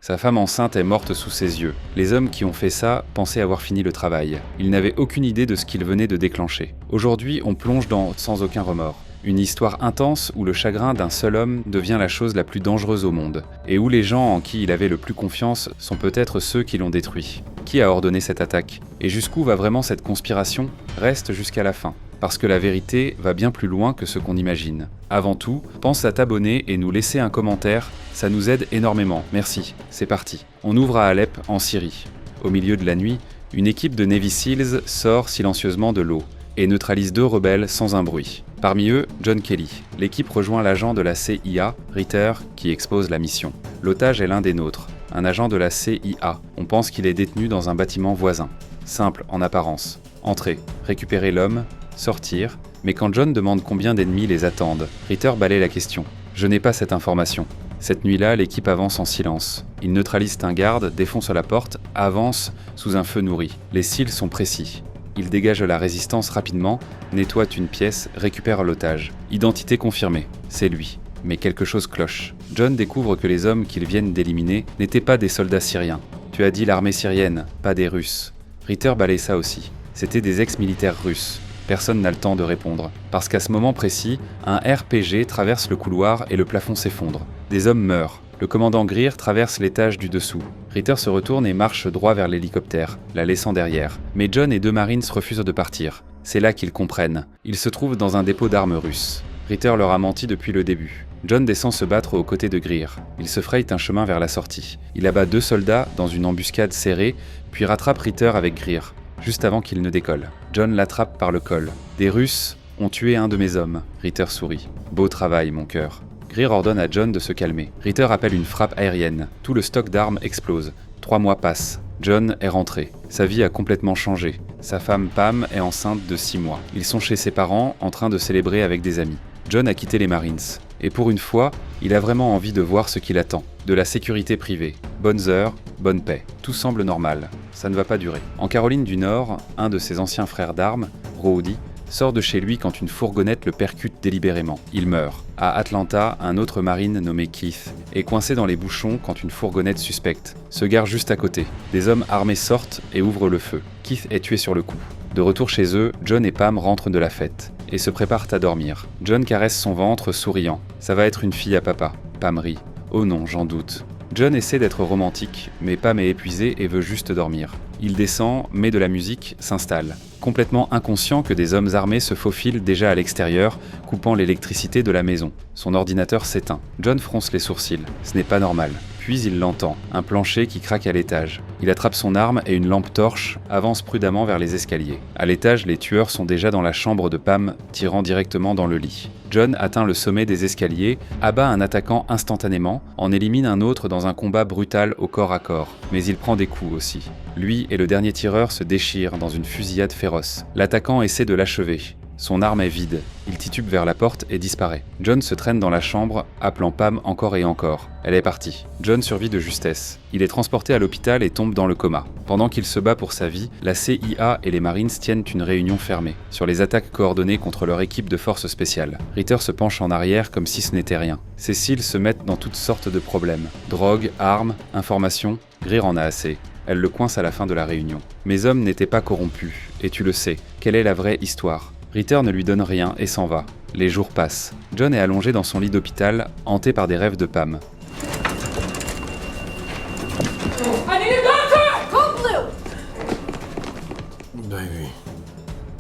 Sa femme enceinte est morte sous ses yeux. Les hommes qui ont fait ça pensaient avoir fini le travail. Ils n'avaient aucune idée de ce qu'ils venaient de déclencher. Aujourd'hui, on plonge dans Sans aucun remords. Une histoire intense où le chagrin d'un seul homme devient la chose la plus dangereuse au monde, et où les gens en qui il avait le plus confiance sont peut-être ceux qui l'ont détruit. Qui a ordonné cette attaque? Et jusqu'où va vraiment cette conspiration? Reste jusqu'à la fin, parce que la vérité va bien plus loin que ce qu'on imagine. Avant tout, pense à t'abonner et nous laisser un commentaire, ça nous aide énormément, merci. C'est parti. On ouvre à Alep, en Syrie. Au milieu de la nuit, une équipe de Navy Seals sort silencieusement de l'eau et neutralise 2 rebelles sans un bruit. Parmi eux, John Kelly. L'équipe rejoint l'agent de la CIA, Ritter, qui expose la mission. L'otage est l'un des nôtres, un agent de la CIA. On pense qu'il est détenu dans un bâtiment voisin. Simple en apparence. Entrer, récupérer l'homme, sortir. Mais quand John demande combien d'ennemis les attendent, Ritter balaie la question. Je n'ai pas cette information. Cette nuit-là, l'équipe avance en silence. Ils neutralisent un garde, défoncent la porte, avancent sous un feu nourri. Les cils sont précis. Ils dégagent la résistance rapidement, nettoient une pièce, récupèrent l'otage. Identité confirmée, c'est lui. Mais quelque chose cloche. John découvre que les hommes qu'ils viennent d'éliminer n'étaient pas des soldats syriens. Tu as dit l'armée syrienne, pas des Russes. Ritter balaye ça aussi. C'était des ex-militaires russes. Personne n'a le temps de répondre. Parce qu'à ce moment précis, un RPG traverse le couloir et le plafond s'effondre. Des hommes meurent. Le commandant Greer traverse l'étage du dessous. Ritter se retourne et marche droit vers l'hélicoptère, la laissant derrière. Mais John et 2 Marines refusent de partir. C'est là qu'ils comprennent. Ils se trouvent dans un dépôt d'armes russe. Ritter leur a menti depuis le début. John descend se battre aux côtés de Greer. Il se fraye un chemin vers la sortie. Il abat 2 soldats dans une embuscade serrée, puis rattrape Ritter avec Greer, juste avant qu'il ne décolle. John l'attrape par le col. Des Russes ont tué un de mes hommes. Ritter sourit. Beau travail, mon cœur. Greer ordonne à John de se calmer. Ritter appelle une frappe aérienne. Tout le stock d'armes explose. 3 mois passent. John est rentré. Sa vie a complètement changé. Sa femme Pam est enceinte de 6 mois. Ils sont chez ses parents, en train de célébrer avec des amis. John a quitté les Marines. Et pour une fois, il a vraiment envie de voir ce qu'il attend. De la sécurité privée. Bonnes heures, bonne paix. Tout semble normal. Ça ne va pas durer. En Caroline du Nord, un de ses anciens frères d'armes, Rowdy, sort de chez lui quand une fourgonnette le percute délibérément. Il meurt. À Atlanta, un autre marine nommé Keith est coincé dans les bouchons quand une fourgonnette suspecte se gare juste à côté. Des hommes armés sortent et ouvrent le feu. Keith est tué sur le coup. De retour chez eux, John et Pam rentrent de la fête et se préparent à dormir. John caresse son ventre, souriant. Ça va être une fille à papa. Pam rit. Oh non, j'en doute. John essaie d'être romantique, mais Pam est épuisée et veut juste dormir. Il descend, met de la musique, s'installe. Complètement inconscient que des hommes armés se faufilent déjà à l'extérieur, coupant l'électricité de la maison. Son ordinateur s'éteint. John fronce les sourcils. Ce n'est pas normal. Puis il l'entend, un plancher qui craque à l'étage. Il attrape son arme et une lampe torche, avance prudemment vers les escaliers. À l'étage, les tueurs sont déjà dans la chambre de Pam, tirant directement dans le lit. John atteint le sommet des escaliers, abat un attaquant instantanément, en élimine un autre dans un combat brutal au corps à corps. Mais il prend des coups aussi. Lui et le dernier tireur se déchirent dans une fusillade féroce. L'attaquant essaie de l'achever. Son arme est vide. Il titube vers la porte et disparaît. John se traîne dans la chambre, appelant Pam encore et encore. Elle est partie. John survit de justesse. Il est transporté à l'hôpital et tombe dans le coma. Pendant qu'il se bat pour sa vie, la CIA et les Marines tiennent une réunion fermée sur les attaques coordonnées contre leur équipe de forces spéciales. Ritter se penche en arrière comme si ce n'était rien. Ses cils se mettent dans toutes sortes de problèmes. Drogue, armes, informations, Greer en a assez. Elle le coince à la fin de la réunion. Mes hommes n'étaient pas corrompus, et tu le sais. Quelle est la vraie histoire ? Ritter ne lui donne rien et s'en va. Les jours passent. John est allongé dans son lit d'hôpital, hanté par des rêves de Pam. I need a doctor! Code Blue! Baby,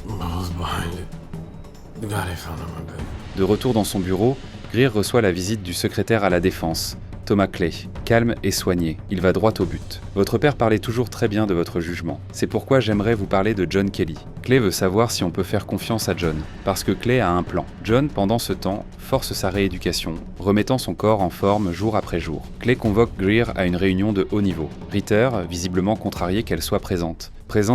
I was behind it. The guy they found on my bed. De retour dans son bureau, Greer reçoit la visite du secrétaire à la Défense, Thomas Clay, calme et soigné, il va droit au but. Votre père parlait toujours très bien de votre jugement. C'est pourquoi j'aimerais vous parler de John Kelly. Clay veut savoir si on peut faire confiance à John, parce que Clay a un plan. John, pendant ce temps, force sa rééducation, remettant son corps en forme jour après jour. Clay convoque Greer à une réunion de haut niveau. Ritter, visiblement contrarié qu'elle soit présente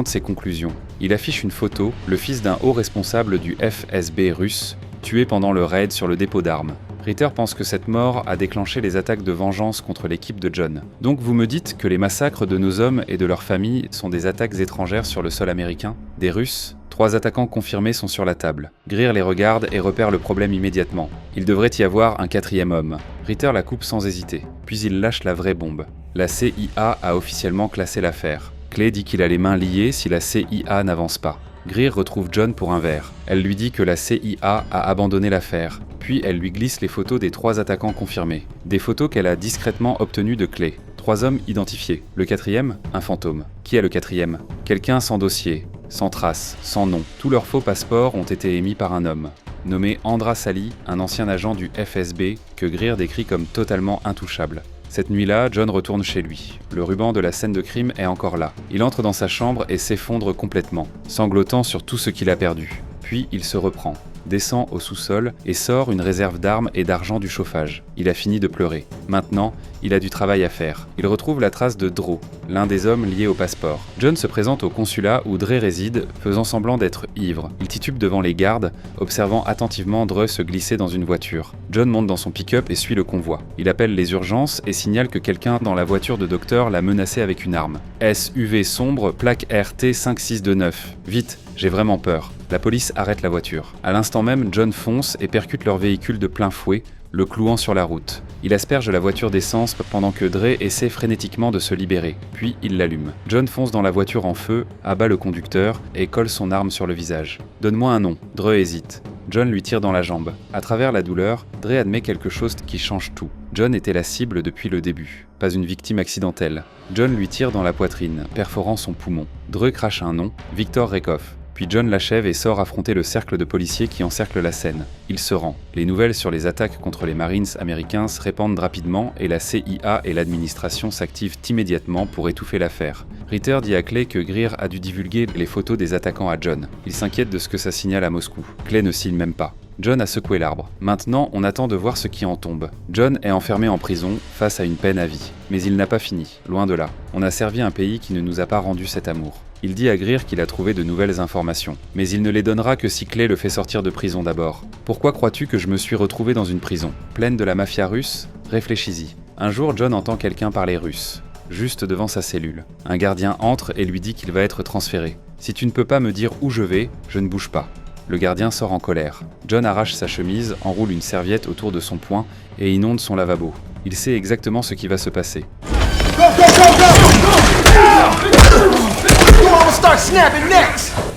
ses conclusions. Il affiche une photo, le fils d'un haut responsable du FSB russe, tué pendant le raid sur le dépôt d'armes. Ritter pense que cette mort a déclenché les attaques de vengeance contre l'équipe de John. Donc vous me dites que les massacres de nos hommes et de leurs familles sont des attaques étrangères sur le sol américain? Des Russes? 3 attaquants confirmés sont sur la table. Greer les regarde et repère le problème immédiatement. Il devrait y avoir un 4e homme. Ritter la coupe sans hésiter, puis il lâche la vraie bombe. La CIA a officiellement classé l'affaire. Clay dit qu'il a les mains liées si la CIA n'avance pas. Greer retrouve John pour un verre. Elle lui dit que la CIA a abandonné l'affaire, puis elle lui glisse les photos des 3 attaquants confirmés. Des photos qu'elle a discrètement obtenues de Clay. 3 hommes identifiés. Le 4e, un fantôme. Qui est le 4e? Quelqu'un sans dossier, sans trace, sans nom. Tous leurs faux passeports ont été émis par un homme, nommé Andra Sally, un ancien agent du FSB que Greer décrit comme totalement intouchable. Cette nuit-là, John retourne chez lui. Le ruban de la scène de crime est encore là. Il entre dans sa chambre et s'effondre complètement, sanglotant sur tout ce qu'il a perdu. Puis il se reprend, descend au sous-sol et sort une réserve d'armes et d'argent du chauffage. Il a fini de pleurer. Maintenant, il a du travail à faire. Il retrouve la trace de Dro, l'un des hommes liés au passeport. John se présente au consulat où Dre réside, faisant semblant d'être ivre. Il titube devant les gardes, observant attentivement Dre se glisser dans une voiture. John monte dans son pick-up et suit le convoi. Il appelle les urgences et signale que quelqu'un dans la voiture de docteur l'a menacé avec une arme. SUV sombre, plaque RT 5629. Vite, j'ai vraiment peur. La police arrête la voiture. À l'instant même, John fonce et percute leur véhicule de plein fouet, le clouant sur la route. Il asperge la voiture d'essence pendant que Dre essaie frénétiquement de se libérer, puis il l'allume. John fonce dans la voiture en feu, abat le conducteur et colle son arme sur le visage. « Donne-moi un nom ». Dre hésite. John lui tire dans la jambe. À travers la douleur, Dre admet quelque chose qui change tout. John était la cible depuis le début, pas une victime accidentelle. John lui tire dans la poitrine, perforant son poumon. Dre crache un nom, Victor Rekoff. Puis John l'achève et sort affronter le cercle de policiers qui encercle la scène. Il se rend. Les nouvelles sur les attaques contre les Marines américains se répandent rapidement et la CIA et l'administration s'activent immédiatement pour étouffer l'affaire. Ritter dit à Clay que Greer a dû divulguer les photos des attaquants à John. Il s'inquiète de ce que ça signale à Moscou. Clay ne signe même pas. John a secoué l'arbre. Maintenant, on attend de voir ce qui en tombe. John est enfermé en prison, face à une peine à vie. Mais il n'a pas fini, loin de là. On a servi un pays qui ne nous a pas rendu cet amour. Il dit à Greer qu'il a trouvé de nouvelles informations. Mais il ne les donnera que si Clay le fait sortir de prison d'abord. Pourquoi crois-tu que je me suis retrouvé dans une prison, pleine de la mafia russe? Réfléchis-y. Un jour, John entend quelqu'un parler russe, juste devant sa cellule. Un gardien entre et lui dit qu'il va être transféré. Si tu ne peux pas me dire où je vais, je ne bouge pas. Le gardien sort en colère. John arrache sa chemise, enroule une serviette autour de son poing et inonde son lavabo. Il sait exactement ce qui va se passer.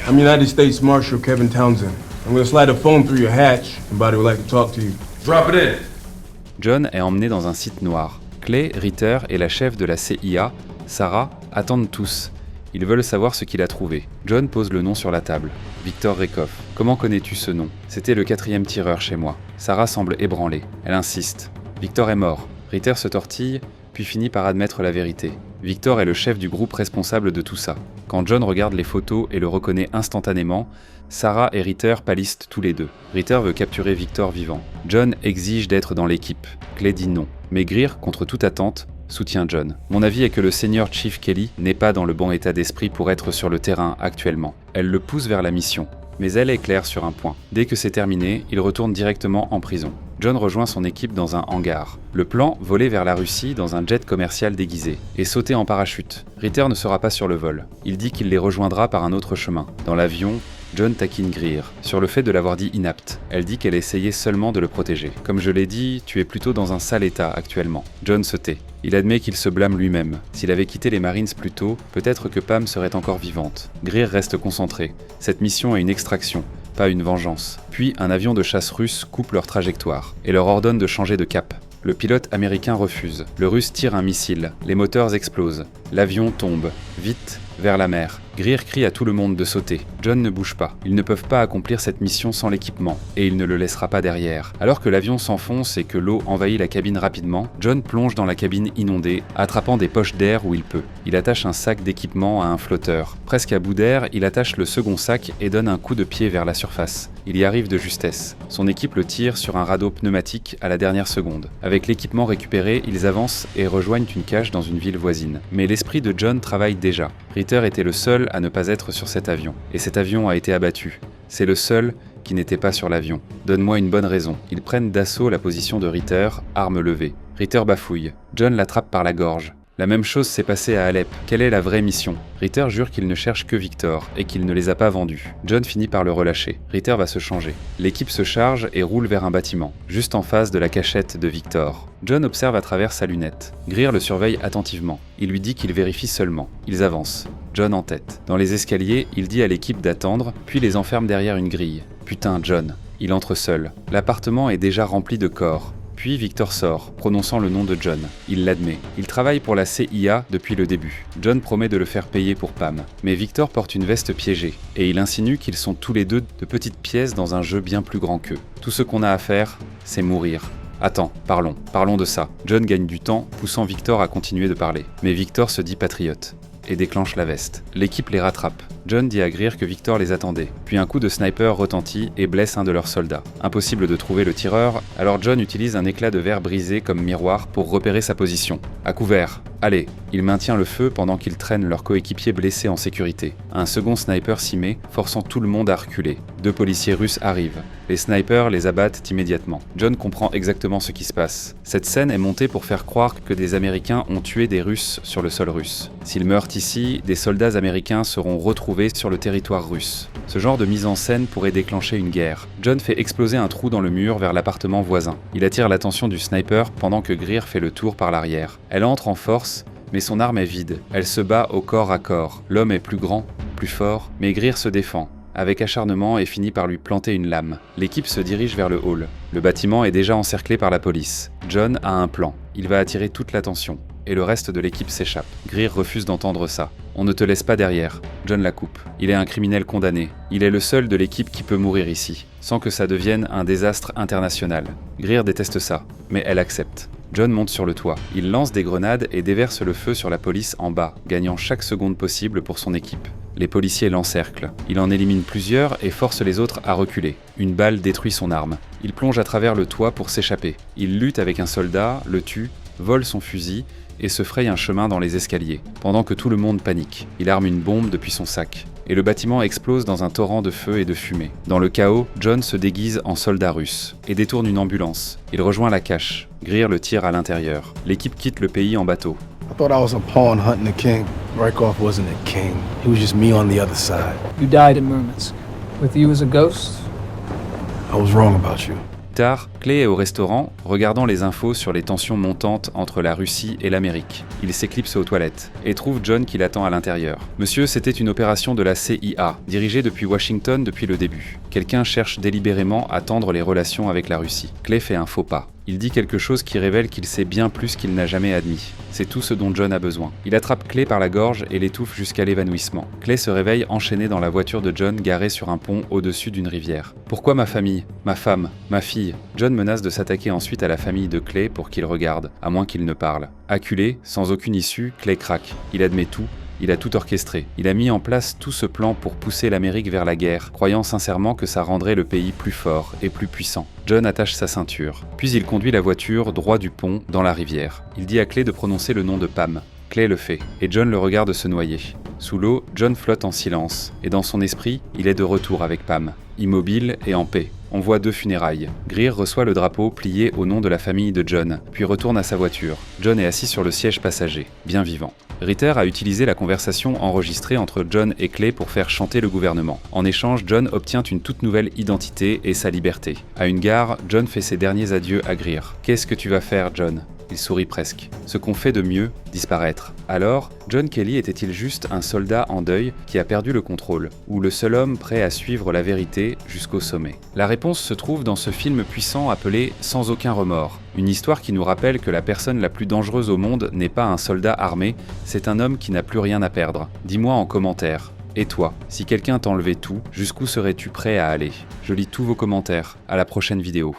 I'm United States Marshal Kevin Townsend. I'm gonna slide a phone through your hatch. Somebody would like to talk to you. Drop it in. John est emmené dans un site noir. Clay, Ritter et la chef de la CIA, Sarah, attendent tous. Ils veulent savoir ce qu'il a trouvé. John pose le nom sur la table. Victor Rekoff. Comment connais-tu ce nom? C'était le 4e tireur chez moi. Sarah semble ébranlée. Elle insiste. Victor est mort. Ritter se tortille, puis finit par admettre la vérité. Victor est le chef du groupe responsable de tout ça. Quand John regarde les photos et le reconnaît instantanément, Sarah et Ritter pâlissent tous les deux. Ritter veut capturer Victor vivant. John exige d'être dans l'équipe. Clay dit non. Mais Greer, contre toute attente, soutient John. Mon avis est que le senior Chief Kelly n'est pas dans le bon état d'esprit pour être sur le terrain actuellement. Elle le pousse vers la mission. Mais elle est claire sur un point. Dès que c'est terminé, il retourne directement en prison. John rejoint son équipe dans un hangar. Le plan, voler vers la Russie dans un jet commercial déguisé, et sauter en parachute. Ritter ne sera pas sur le vol. Il dit qu'il les rejoindra par un autre chemin. Dans l'avion, John taquine Greer sur le fait de l'avoir dit inapte. Elle dit qu'elle essayait seulement de le protéger. Comme je l'ai dit, tu es plutôt dans un sale état actuellement. John se tait. Il admet qu'il se blâme lui-même. S'il avait quitté les Marines plus tôt, peut-être que Pam serait encore vivante. Greer reste concentré. Cette mission est une extraction, pas une vengeance. Puis un avion de chasse russe coupe leur trajectoire et leur ordonne de changer de cap. Le pilote américain refuse. Le russe tire un missile. Les moteurs explosent. L'avion tombe. Vite, vers la mer. Greer crie à tout le monde de sauter. John ne bouge pas. Ils ne peuvent pas accomplir cette mission sans l'équipement, et il ne le laissera pas derrière. Alors que l'avion s'enfonce et que l'eau envahit la cabine rapidement, John plonge dans la cabine inondée, attrapant des poches d'air où il peut. Il attache un sac d'équipement à un flotteur. Presque à bout d'air, il attache le second sac et donne un coup de pied vers la surface. Il y arrive de justesse. Son équipe le tire sur un radeau pneumatique à la dernière seconde. Avec l'équipement récupéré, ils avancent et rejoignent une cache dans une ville voisine. Mais l'esprit de John travaille déjà. Ritter était le seul à ne pas être sur cet avion. Et cet avion a été abattu. C'est le seul qui n'était pas sur l'avion. Donne-moi une bonne raison. Ils prennent d'assaut la position de Ritter, arme levée. Ritter bafouille. John l'attrape par la gorge. La même chose s'est passée à Alep. Quelle est la vraie mission? Ritter jure qu'il ne cherche que Victor et qu'il ne les a pas vendus. John finit par le relâcher. Ritter va se changer. L'équipe se charge et roule vers un bâtiment, juste en face de la cachette de Victor. John observe à travers sa lunette. Greer le surveille attentivement. Il lui dit qu'il vérifie seulement. Ils avancent. John en tête. Dans les escaliers, il dit à l'équipe d'attendre, puis les enferme derrière une grille. Putain, John. Il entre seul. L'appartement est déjà rempli de corps. Puis Victor sort, prononçant le nom de John. Il l'admet. Il travaille pour la CIA depuis le début. John promet de le faire payer pour Pam. Mais Victor porte une veste piégée, et il insinue qu'ils sont tous les deux de petites pièces dans un jeu bien plus grand qu'eux. Tout ce qu'on a à faire, c'est mourir. Attends, parlons de ça. John gagne du temps, poussant Victor à continuer de parler. Mais Victor se dit patriote et déclenche la veste. L'équipe les rattrape. John dit à Greer que Victor les attendait. Puis un coup de sniper retentit et blesse un de leurs soldats. Impossible de trouver le tireur, alors John utilise un éclat de verre brisé comme miroir pour repérer sa position. À couvert. Allez, il maintient le feu pendant qu'ils traînent leur coéquipier blessé en sécurité. Un second sniper s'y met, forçant tout le monde à reculer. 2 policiers russes arrivent. Les snipers les abattent immédiatement. John comprend exactement ce qui se passe. Cette scène est montée pour faire croire que des Américains ont tué des Russes sur le sol russe. S'ils meurent ici, des soldats américains seront retrouvés sur le territoire russe. Ce genre de mise en scène pourrait déclencher une guerre. John fait exploser un trou dans le mur vers l'appartement voisin. Il attire l'attention du sniper pendant que Greer fait le tour par l'arrière. Elle entre en force, mais son arme est vide. Elle se bat au corps à corps. L'homme est plus grand, plus fort, mais Greer se défend avec acharnement et finit par lui planter une lame. L'équipe se dirige vers le hall. Le bâtiment est déjà encerclé par la police. John a un plan. Il va attirer toute l'attention. Et le reste de l'équipe s'échappe. Greer refuse d'entendre ça. On ne te laisse pas derrière. John la coupe. Il est un criminel condamné. Il est le seul de l'équipe qui peut mourir ici, sans que ça devienne un désastre international. Greer déteste ça, mais elle accepte. John monte sur le toit. Il lance des grenades et déverse le feu sur la police en bas, gagnant chaque seconde possible pour son équipe. Les policiers l'encerclent. Il en élimine plusieurs et force les autres à reculer. Une balle détruit son arme. Il plonge à travers le toit pour s'échapper. Il lutte avec un soldat, le tue, vole son fusil et se fraye un chemin dans les escaliers, pendant que tout le monde panique. Il arme une bombe depuis son sac. Et le bâtiment explose dans un torrent de feu et de fumée. Dans le chaos, John se déguise en soldat russe et détourne une ambulance. Il rejoint la cache. Greer le tire à l'intérieur. L'équipe quitte le pays en bateau. I thought I was a pawn hunting a king. Rykov wasn't a king. He was just me on the other side. You died in Murmansk. With you as a ghost? I was wrong about you. Plus tard, Clay est au restaurant, regardant les infos sur les tensions montantes entre la Russie et l'Amérique. Il s'éclipse aux toilettes et trouve John qui l'attend à l'intérieur. Monsieur, c'était une opération de la CIA, dirigée depuis Washington depuis le début. Quelqu'un cherche délibérément à tendre les relations avec la Russie. Clay fait un faux pas. Il dit quelque chose qui révèle qu'il sait bien plus qu'il n'a jamais admis. C'est tout ce dont John a besoin. Il attrape Clay par la gorge et l'étouffe jusqu'à l'évanouissement. Clay se réveille enchaîné dans la voiture de John garée sur un pont au-dessus d'une rivière. Pourquoi ma famille? Ma femme? Ma fille? John menace de s'attaquer ensuite à la famille de Clay pour qu'il regarde, à moins qu'il ne parle. Acculé, sans aucune issue, Clay craque. Il admet tout. Il a tout orchestré. Il a mis en place tout ce plan pour pousser l'Amérique vers la guerre, croyant sincèrement que ça rendrait le pays plus fort et plus puissant. John attache sa ceinture. Puis il conduit la voiture droit du pont dans la rivière. Il dit à Clay de prononcer le nom de Pam. Clay le fait, et John le regarde se noyer. Sous l'eau, John flotte en silence, et dans son esprit, il est de retour avec Pam, immobile et en paix. On voit 2 funérailles. Greer reçoit le drapeau plié au nom de la famille de John, puis retourne à sa voiture. John est assis sur le siège passager, bien vivant. Ritter a utilisé la conversation enregistrée entre John et Clay pour faire chanter le gouvernement. En échange, John obtient une toute nouvelle identité et sa liberté. À une gare, John fait ses derniers adieux à Greer. « Qu'est-ce que tu vas faire, John ?» Il sourit presque. Ce qu'on fait de mieux, disparaître. Alors, John Kelly était-il juste un soldat en deuil qui a perdu le contrôle, ou le seul homme prêt à suivre la vérité jusqu'au sommet? La réponse se trouve dans ce film puissant appelé Sans aucun remords. Une histoire qui nous rappelle que la personne la plus dangereuse au monde n'est pas un soldat armé, c'est un homme qui n'a plus rien à perdre. Dis-moi en commentaire. Et toi, si quelqu'un t'enlevait tout, jusqu'où serais-tu prêt à aller? Je lis tous vos commentaires. À la prochaine vidéo.